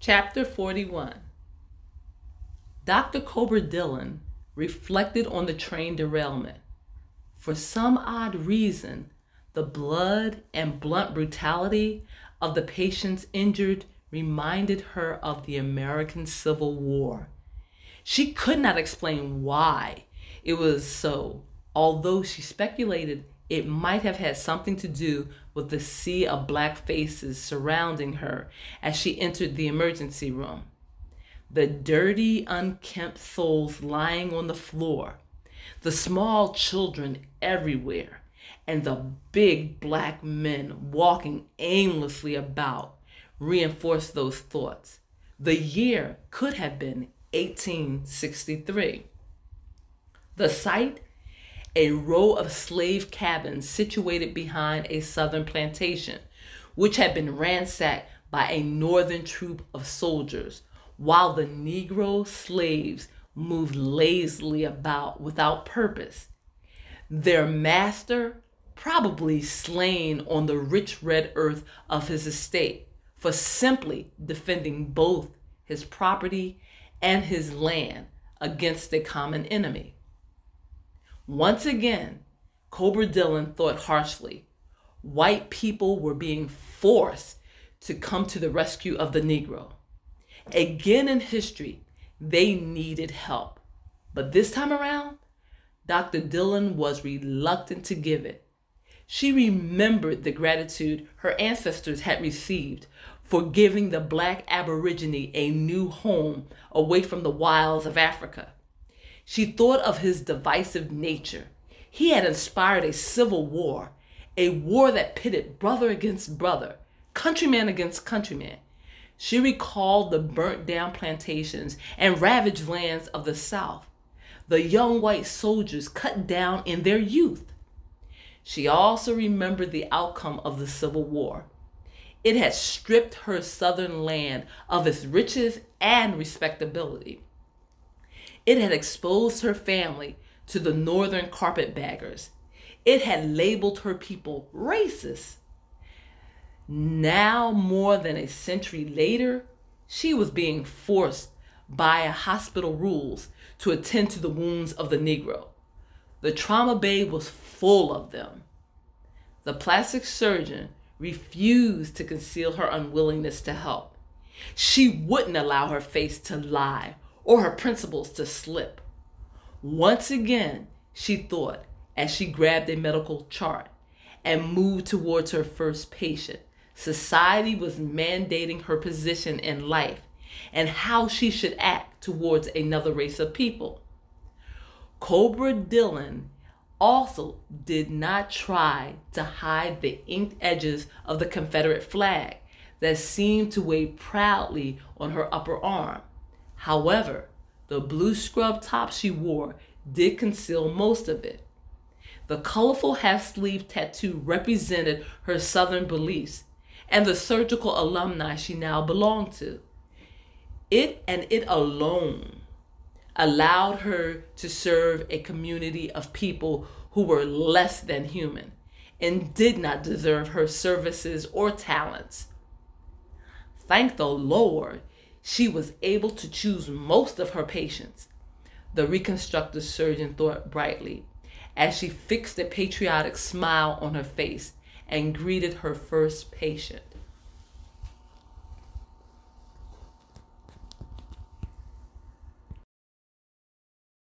Chapter 41. Dr. Cobra Dillon reflected on the train derailment. For some odd reason, the blood and blunt brutality of the patients injured reminded her of the American Civil War. She could not explain why it was so, although she speculated it might have had something to do with the sea of black faces surrounding her as she entered the emergency room. The dirty, unkempt souls lying on the floor, the small children everywhere, and the big black men walking aimlessly about reinforced those thoughts. The year could have been 1863. The site, a row of slave cabins situated behind a southern plantation, which had been ransacked by a northern troop of soldiers, while the Negro slaves moved lazily about without purpose, their master probably slain on the rich red earth of his estate for simply defending both his property and his land against a common enemy. Once again, Cobra Dillon thought harshly. White people were being forced to come to the rescue of the Negro. Again in history, they needed help. But this time around, Dr. Dillon was reluctant to give it. She remembered the gratitude her ancestors had received for giving the black aborigine a new home away from the wilds of Africa. She thought of his divisive nature. He had inspired a civil war, a war that pitted brother against brother, countryman against countryman. She recalled the burnt down plantations and ravaged lands of the South, the young white soldiers cut down in their youth. She also remembered the outcome of the Civil War. It had stripped her southern land of its riches and respectability. It had exposed her family to the northern carpetbaggers. It had labeled her people racist. Now, more than a century later, she was being forced by hospital rules to attend to the wounds of the Negro. The trauma bay was full of them. The plastic surgeon refused to conceal her unwillingness to help. She wouldn't allow her face to lie or her principles to slip. Once again, she thought as she grabbed a medical chart and moved towards her first patient. Society was mandating her position in life and how she should act towards another race of people. Cobra Dillon also did not try to hide the inked edges of the Confederate flag that seemed to wave proudly on her upper arm. However, the blue scrub top she wore did conceal most of it. The colorful half-sleeve tattoo represented her Southern beliefs and the surgical alumni she now belonged to. It and it alone allowed her to serve a community of people who were less than human and did not deserve her services or talents. Thank the Lord, she was able to choose most of her patients, the reconstructive surgeon thought brightly as she fixed a patriotic smile on her face and greeted her first patient.